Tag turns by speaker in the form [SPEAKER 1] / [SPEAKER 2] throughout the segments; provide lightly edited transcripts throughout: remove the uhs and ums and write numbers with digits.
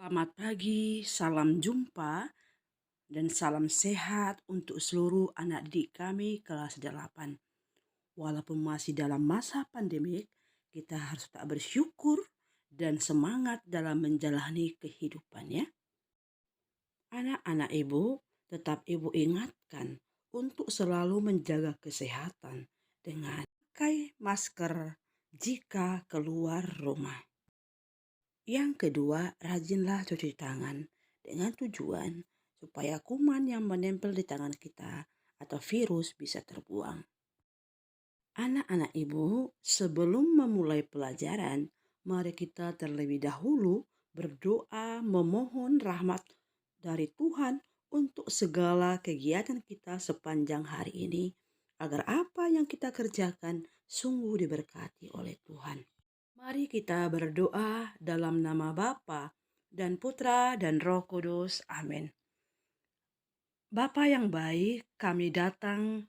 [SPEAKER 1] Selamat pagi, salam jumpa, dan salam sehat untuk seluruh anak didik kami kelas 8. Walaupun masih dalam masa pandemik, kita harus tetap bersyukur dan semangat dalam menjalani kehidupan ya. Anak-anak ibu, tetap ibu ingatkan untuk selalu menjaga kesehatan dengan pakai masker jika keluar rumah. Yang kedua, rajinlah cuci tangan dengan tujuan supaya kuman yang menempel di tangan kita atau virus bisa terbuang. Anak-anak ibu, sebelum memulai pelajaran, mari kita terlebih dahulu berdoa memohon rahmat dari Tuhan untuk segala kegiatan kita sepanjang hari ini, agar apa yang kita kerjakan sungguh diberkati oleh Tuhan. Mari kita berdoa dalam nama Bapa dan Putra dan Roh Kudus. Amin. Bapa yang baik, kami datang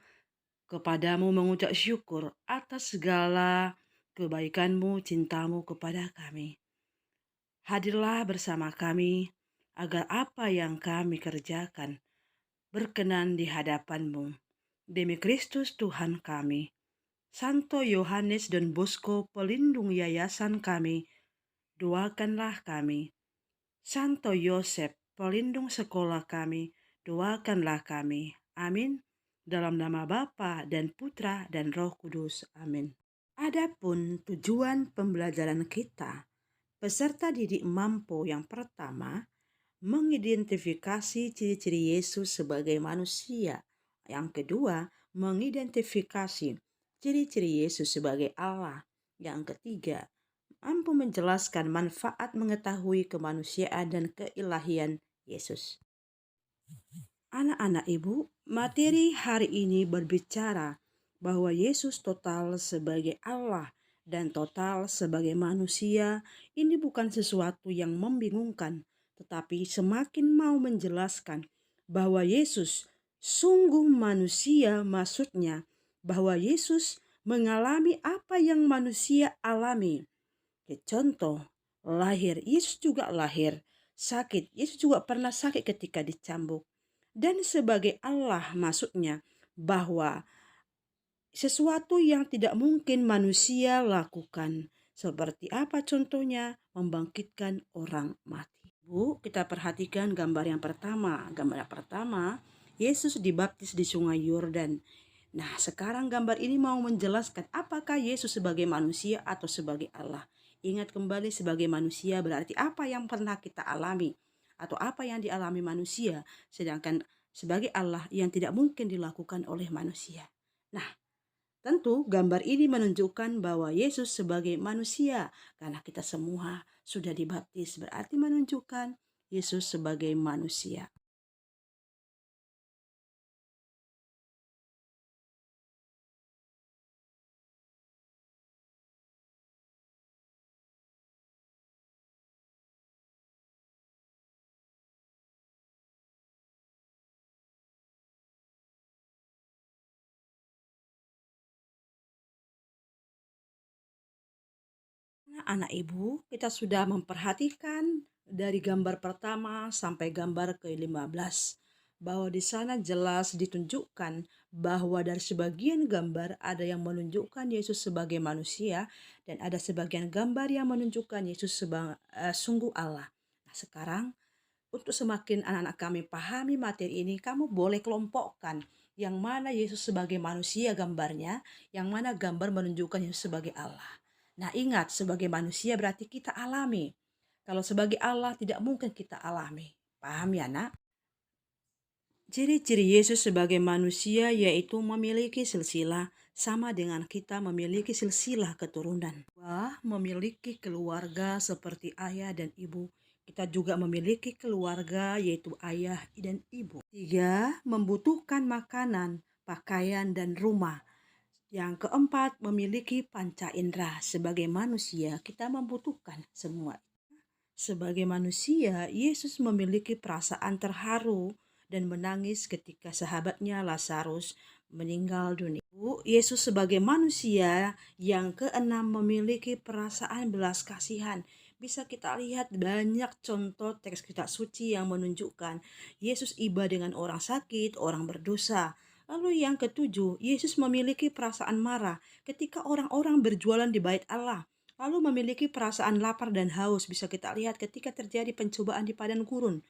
[SPEAKER 1] kepadamu mengucap syukur atas segala kebaikan-Mu, cinta-Mu kepada kami. Hadirlah bersama kami agar apa yang kami kerjakan berkenan di hadapan-Mu. Demi Kristus Tuhan kami. Santo Yohanes dan Bosco, pelindung yayasan kami, doakanlah kami. Santo Yosef, pelindung sekolah kami, doakanlah kami. Amin. Dalam nama Bapa dan Putra dan Roh Kudus. Amin. Adapun tujuan pembelajaran kita, peserta didik mampu yang pertama, mengidentifikasi ciri-ciri Yesus sebagai manusia. Yang kedua, mengidentifikasi ciri-ciri Yesus sebagai Allah. Yang ketiga, mampu menjelaskan manfaat mengetahui kemanusiaan dan keilahian Yesus. Anak-anak ibu, materi hari ini berbicara bahwa Yesus total sebagai Allah dan total sebagai manusia. Ini bukan sesuatu yang membingungkan, tetapi semakin mau menjelaskan bahwa Yesus sungguh manusia, maksudnya bahwa Yesus mengalami apa yang manusia alami. Contoh, lahir, Yesus juga lahir. Sakit, Yesus juga pernah sakit ketika dicambuk. Dan sebagai Allah maksudnya bahwa sesuatu yang tidak mungkin manusia lakukan. Seperti apa contohnya? Membangkitkan orang mati. Bu, kita perhatikan gambar yang pertama. Gambar yang pertama, Yesus dibaptis di Sungai Yordan. Nah, sekarang gambar ini mau menjelaskan apakah Yesus sebagai manusia atau sebagai Allah. Ingat kembali, sebagai manusia berarti apa yang pernah kita alami atau apa yang dialami manusia, sedangkan sebagai Allah yang tidak mungkin dilakukan oleh manusia. Nah, tentu gambar ini menunjukkan bahwa Yesus sebagai manusia, karena kita semua sudah dibaptis, berarti menunjukkan Yesus sebagai manusia. Anak ibu, kita sudah memperhatikan dari gambar pertama sampai gambar ke-15 bahwa di sana jelas ditunjukkan bahwa dari sebagian gambar ada yang menunjukkan Yesus sebagai manusia dan ada sebagian gambar yang menunjukkan Yesus sebagai sungguh Allah. Nah, sekarang untuk semakin anak-anak kami pahami materi ini, kamu boleh kelompokkan yang mana Yesus sebagai manusia gambarnya, yang mana gambar menunjukkan Yesus sebagai Allah. Nah, ingat, sebagai manusia berarti kita alami. Kalau sebagai Allah tidak mungkin kita alami. Paham ya, Nak? Ciri-ciri Yesus sebagai manusia yaitu memiliki silsilah, sama dengan kita memiliki silsilah keturunan. Wah, memiliki keluarga seperti ayah dan ibu. Kita juga memiliki keluarga yaitu ayah dan ibu. 3, membutuhkan makanan, pakaian, dan rumah. Yang keempat, memiliki panca indera. Sebagai manusia, kita membutuhkan semua. Sebagai manusia, Yesus memiliki perasaan terharu dan menangis ketika sahabatnya Lazarus meninggal dunia. Yesus sebagai manusia yang keenam memiliki perasaan belas kasihan. bisa kita lihat banyak contoh teks kitab suci yang menunjukkan Yesus iba dengan orang sakit, orang berdosa. Lalu yang ketujuh, Yesus memiliki perasaan marah ketika orang-orang berjualan di bait Allah. Lalu memiliki perasaan lapar dan haus bisa kita lihat ketika terjadi pencobaan di padang gurun.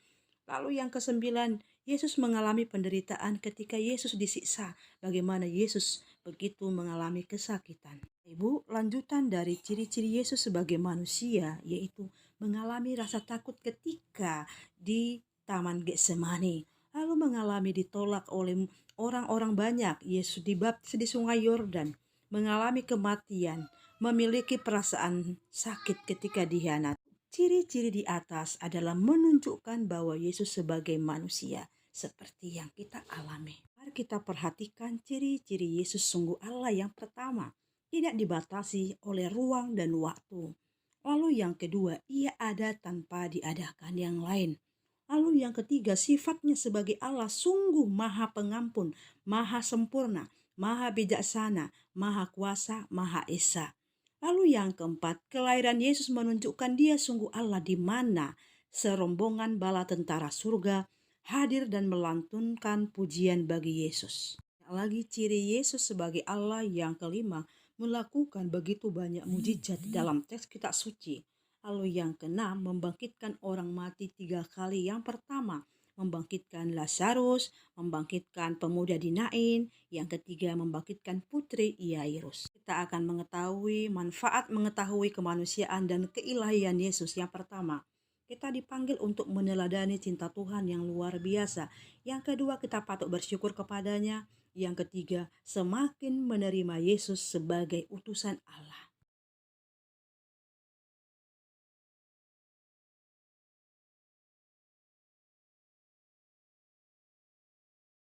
[SPEAKER 1] Lalu yang kesembilan, Yesus mengalami penderitaan ketika Yesus disiksa. Bagaimana Yesus begitu mengalami kesakitan. Ibu, lanjutan dari ciri-ciri Yesus sebagai manusia yaitu mengalami rasa takut ketika di Taman Getsemani. Lalu mengalami ditolak oleh orang-orang banyak. Yesus dibaptis di Sungai Yordan, mengalami kematian, memiliki perasaan sakit ketika dihianati. Ciri-ciri di atas adalah menunjukkan bahwa Yesus sebagai manusia seperti yang kita alami. Mari kita perhatikan ciri-ciri Yesus sungguh Allah. Yang pertama, tidak dibatasi oleh ruang dan waktu. Lalu yang kedua, ia ada tanpa diadakan yang lain. Lalu yang ketiga, sifatnya sebagai Allah sungguh maha pengampun, maha sempurna, maha bijaksana, maha kuasa, maha esa. Lalu yang keempat, kelahiran Yesus menunjukkan dia sungguh Allah di mana serombongan bala tentara surga hadir dan melantunkan pujian bagi Yesus. Lagi ciri Yesus sebagai Allah yang kelima, melakukan begitu banyak mujizat dalam teks kitab suci. Lalu yang keenam, membangkitkan orang mati 3 kali. Yang pertama, membangkitkan Lazarus, membangkitkan pemuda di Nain, yang ketiga membangkitkan putri Yairus. Kita akan mengetahui manfaat mengetahui kemanusiaan dan keilahian Yesus. Yang pertama, kita dipanggil untuk meneladani cinta Tuhan yang luar biasa. Yang kedua, kita patut bersyukur kepadanya. Yang ketiga, semakin menerima Yesus sebagai utusan Allah.